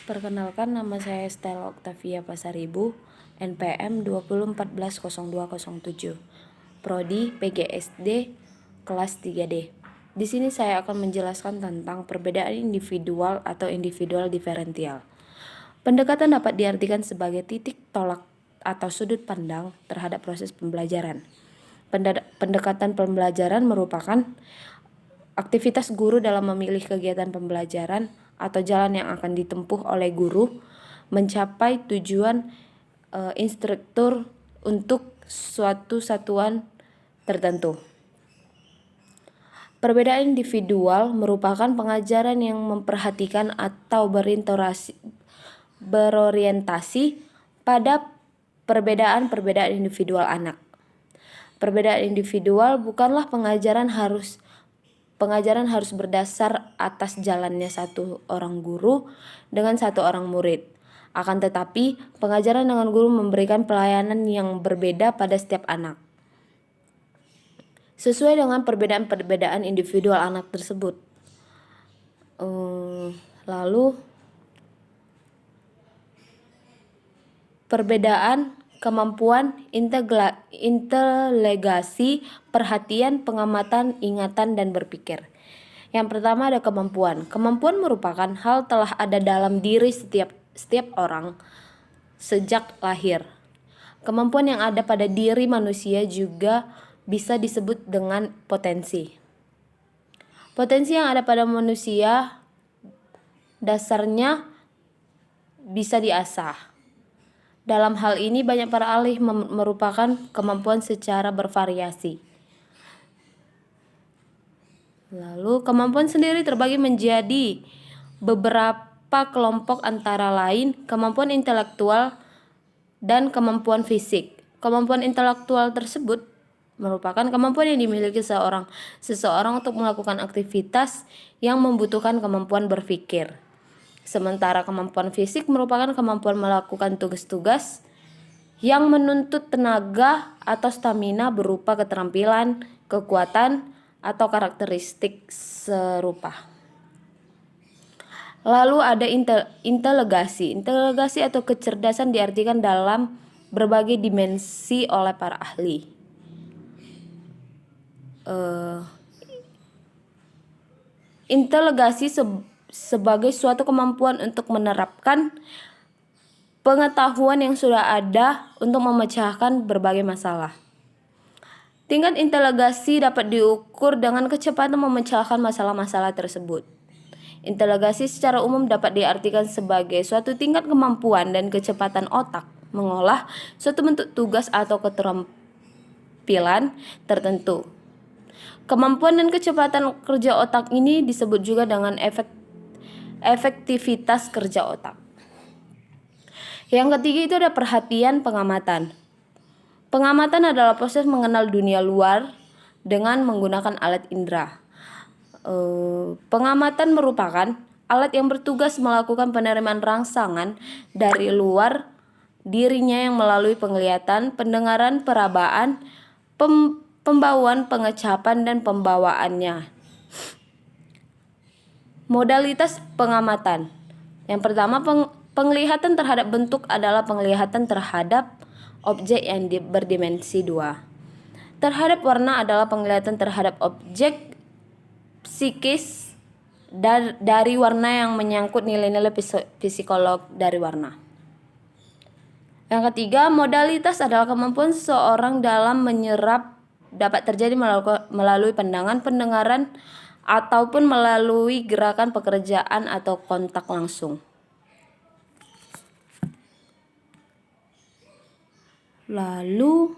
Perkenalkan, nama saya Stella Octavia Pasaribu, NPM 20140207, Prodi PGSD kelas 3D. Di sini saya akan menjelaskan tentang perbedaan individual atau individual diferensial. Pendekatan dapat diartikan sebagai titik tolak atau sudut pandang terhadap proses pembelajaran. Pendekatan pembelajaran merupakan aktivitas guru dalam memilih kegiatan pembelajaran atau jalan yang akan ditempuh oleh guru mencapai tujuan instruktur untuk suatu satuan tertentu. Perbedaan individual merupakan pengajaran yang memperhatikan atau berorientasi pada perbedaan individual anak. Perbedaan individual bukanlah pengajaran harus berdasar atas jalannya satu orang guru dengan satu orang murid. Akan tetapi, pengajaran dengan guru memberikan pelayanan yang berbeda pada setiap anak, sesuai dengan perbedaan individual anak tersebut. Lalu, perbedaan kemampuan inteligasi, perhatian, pengamatan, ingatan, dan berpikir. Yang pertama ada kemampuan. Kemampuan merupakan hal telah ada dalam diri setiap orang sejak lahir. Kemampuan yang ada pada diri manusia juga bisa disebut dengan potensi. Potensi yang ada pada manusia dasarnya bisa diasah. Dalam hal ini banyak para ahli merupakan kemampuan secara bervariasi. Lalu kemampuan sendiri terbagi menjadi beberapa kelompok, antara lain kemampuan intelektual dan kemampuan fisik. Kemampuan intelektual tersebut merupakan kemampuan yang dimiliki seseorang untuk melakukan aktivitas yang membutuhkan kemampuan berpikir. Sementara kemampuan fisik merupakan kemampuan melakukan tugas-tugas yang menuntut tenaga atau stamina berupa keterampilan, kekuatan, atau karakteristik serupa. Lalu ada inteligasi. Inteligasi atau kecerdasan diartikan dalam berbagai dimensi oleh para ahli. Inteligasi sebagai suatu kemampuan untuk menerapkan pengetahuan yang sudah ada untuk memecahkan berbagai masalah. Tingkat inteligasi dapat diukur dengan kecepatan memecahkan masalah-masalah tersebut. Inteligasi secara umum dapat diartikan sebagai suatu tingkat kemampuan dan kecepatan otak mengolah suatu bentuk tugas atau keterampilan tertentu. Kemampuan dan kecepatan kerja otak ini disebut juga dengan efektivitas kerja otak. Yang ketiga itu ada perhatian pengamatan. Pengamatan adalah proses mengenal dunia luar dengan menggunakan alat indera. Pengamatan merupakan alat yang bertugas melakukan penerimaan rangsangan dari luar dirinya yang melalui penglihatan, pendengaran, perabaan, pembauan, pengecapan, dan pembawaannya. Modalitas pengamatan. Yang pertama, penglihatan terhadap bentuk adalah penglihatan terhadap objek yang berdimensi 2. Terhadap warna adalah penglihatan terhadap objek psikis dari warna yang menyangkut nilai-nilai psikolog dari warna. Yang ketiga, modalitas adalah kemampuan seseorang dalam menyerap, dapat terjadi melalui pandangan, pendengaran, ataupun melalui gerakan pekerjaan atau kontak langsung. Lalu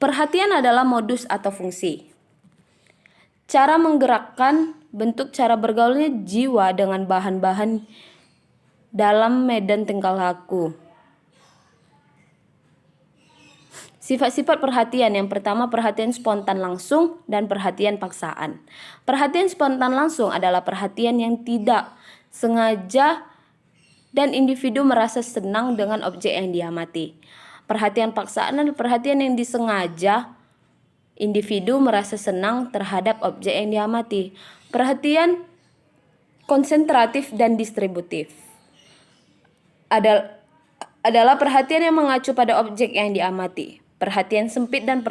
perhatian adalah modus atau fungsi. Cara menggerakkan bentuk cara bergaulnya jiwa dengan bahan-bahan dalam medan tingkah laku. Sifat-sifat perhatian. Yang pertama, perhatian spontan langsung dan perhatian paksaan. Perhatian spontan langsung adalah perhatian yang tidak sengaja dan individu merasa senang dengan objek yang diamati. Perhatian paksaan adalah perhatian yang disengaja Individu merasa senang terhadap objek yang diamati. Perhatian konsentratif dan distributif adalah perhatian yang mengacu pada objek yang diamati. Perhatian sempit dan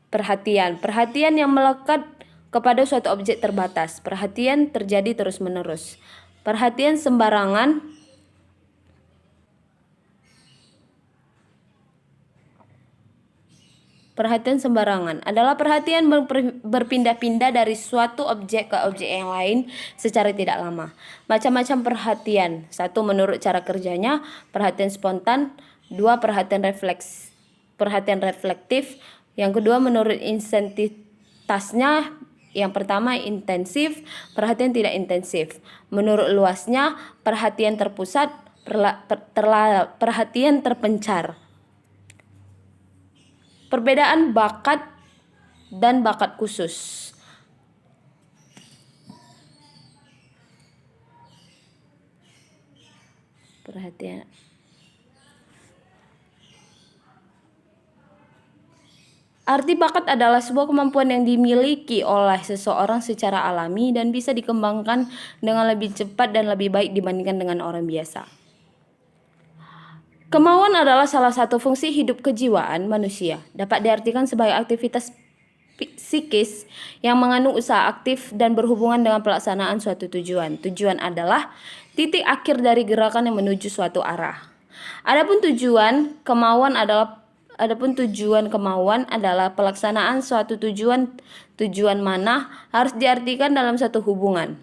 perhatian yang melekat kepada suatu objek terbatas. Perhatian terjadi terus-menerus. Perhatian sembarangan adalah perhatian berpindah-pindah dari suatu objek ke objek yang lain secara tidak lama. Macam-macam perhatian. 1. Menurut cara kerjanya, perhatian spontan. 2. Perhatian reflektif. Yang kedua, menurut intensitasnya. Yang pertama, intensif, perhatian tidak intensif. Menurut luasnya, perhatian terpusat, perhatian terpencar. Perbedaan bakat dan bakat khusus. Perhatian. Arti bakat adalah sebuah kemampuan yang dimiliki oleh seseorang secara alami dan bisa dikembangkan dengan lebih cepat dan lebih baik dibandingkan dengan orang biasa. Kemauan adalah salah satu fungsi hidup kejiwaan manusia. Dapat diartikan sebagai aktivitas psikis yang mengandung usaha aktif dan berhubungan dengan pelaksanaan suatu tujuan. Tujuan adalah titik akhir dari gerakan yang menuju suatu arah. Adapun tujuan kemauan adalah pelaksanaan suatu tujuan. Tujuan mana harus diartikan dalam satu hubungan.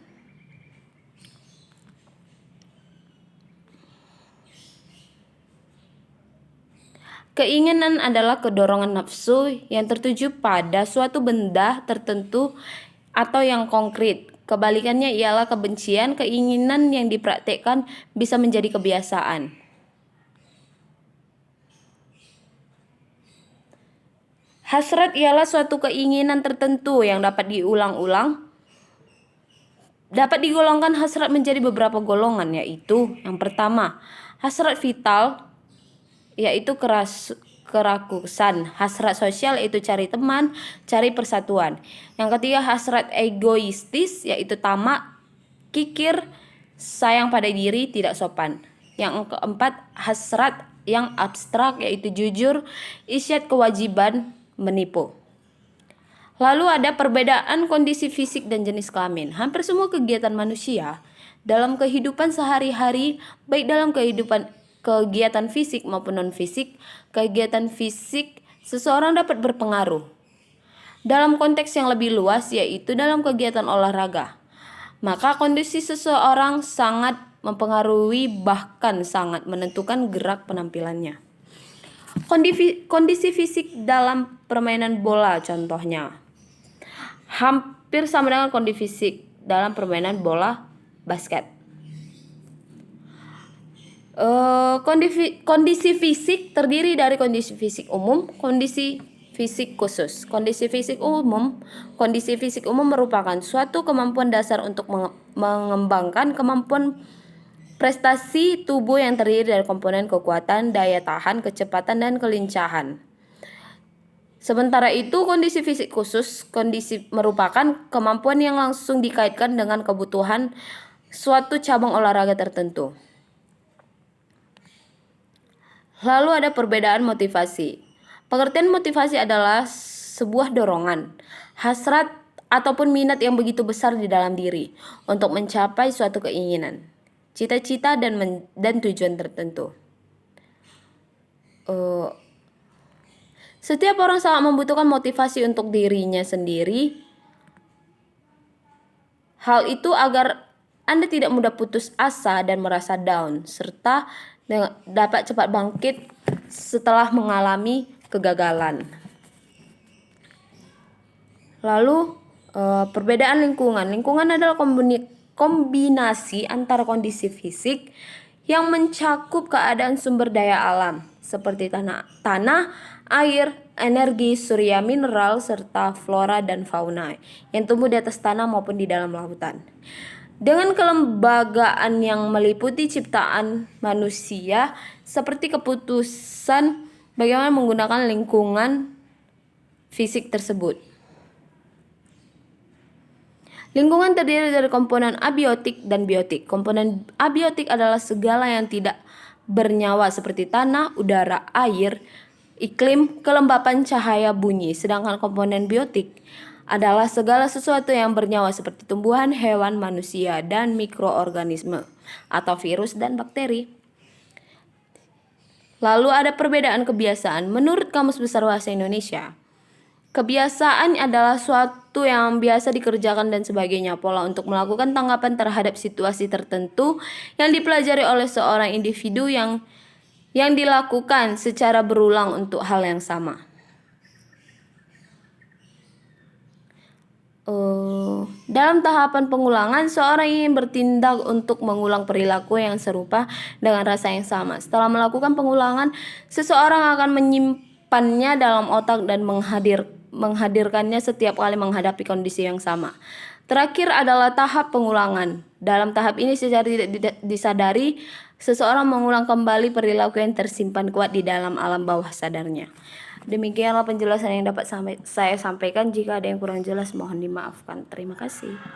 Keinginan adalah kedorongan nafsu yang tertuju pada suatu benda tertentu atau yang konkret. Kebalikannya ialah kebencian. Keinginan yang dipraktekkan bisa menjadi kebiasaan. Hasrat ialah suatu keinginan tertentu yang dapat diulang-ulang. Dapat digolongkan hasrat menjadi beberapa golongan, yaitu yang pertama, hasrat vital, yaitu kerakusan. Hasrat sosial yaitu cari teman, cari persatuan. Yang ketiga, hasrat egoistis, yaitu tamak, kikir, sayang pada diri, tidak sopan. Yang keempat, hasrat yang abstrak, yaitu jujur, isyat kewajiban, menipu. Lalu ada perbedaan kondisi fisik dan jenis kelamin. Hampir semua kegiatan manusia dalam kehidupan sehari-hari, baik dalam kegiatan fisik maupun non-fisik, kegiatan fisik seseorang dapat berpengaruh dalam konteks yang lebih luas, yaitu dalam kegiatan olahraga. Maka kondisi seseorang sangat mempengaruhi, bahkan sangat menentukan gerak penampilannya. Kondisi fisik dalam permainan bola contohnya hampir sama dengan kondisi fisik dalam permainan bola basket. Kondisi fisik terdiri dari kondisi fisik umum, kondisi fisik khusus. Kondisi fisik umum merupakan suatu kemampuan dasar untuk mengembangkan kemampuan prestasi tubuh yang terdiri dari komponen kekuatan, daya tahan, kecepatan, dan kelincahan. Sementara itu, kondisi fisik khusus merupakan kemampuan yang langsung dikaitkan dengan kebutuhan suatu cabang olahraga tertentu. Lalu ada perbedaan motivasi. Pengertian motivasi adalah sebuah dorongan, hasrat, ataupun minat yang begitu besar di dalam diri untuk mencapai suatu keinginan, cita-cita, dan tujuan tertentu. Setiap orang sangat membutuhkan motivasi untuk dirinya sendiri. Hal itu agar Anda tidak mudah putus asa dan merasa down, serta dapat cepat bangkit setelah mengalami kegagalan. Lalu perbedaan lingkungan. Lingkungan adalah kombinasi antara kondisi fisik yang mencakup keadaan sumber daya alam seperti tanah, air, energi, surya, mineral, serta flora dan fauna yang tumbuh di atas tanah maupun di dalam lautan. Dengan kelembagaan yang meliputi ciptaan manusia, seperti keputusan bagaimana menggunakan lingkungan fisik tersebut. Lingkungan terdiri dari komponen abiotik dan biotik. Komponen abiotik adalah segala yang tidak bernyawa seperti tanah, udara, air, iklim, kelembapan cahaya, bunyi. Sedangkan komponen biotik adalah segala sesuatu yang bernyawa seperti tumbuhan, hewan, manusia, dan mikroorganisme atau virus dan bakteri. Lalu ada perbedaan kebiasaan. Menurut Kamus Besar Bahasa Indonesia, kebiasaan adalah suatu yang biasa dikerjakan dan sebagainya. Pola untuk melakukan tanggapan terhadap situasi tertentu yang dipelajari oleh seorang individu yang dilakukan secara berulang untuk hal yang sama. Dalam tahapan pengulangan, seorang ingin bertindak untuk mengulang perilaku yang serupa dengan rasa yang sama. Setelah melakukan pengulangan, seseorang akan menyimpannya dalam otak dan menghadirkannya setiap kali menghadapi kondisi yang sama. Terakhir adalah tahap pengulangan. Dalam tahap ini secara tidak disadari, seseorang mengulang kembali perilaku yang tersimpan kuat di dalam alam bawah sadarnya. Demikianlah penjelasan yang dapat saya sampaikan. Jika ada yang kurang jelas, mohon dimaafkan. Terima kasih.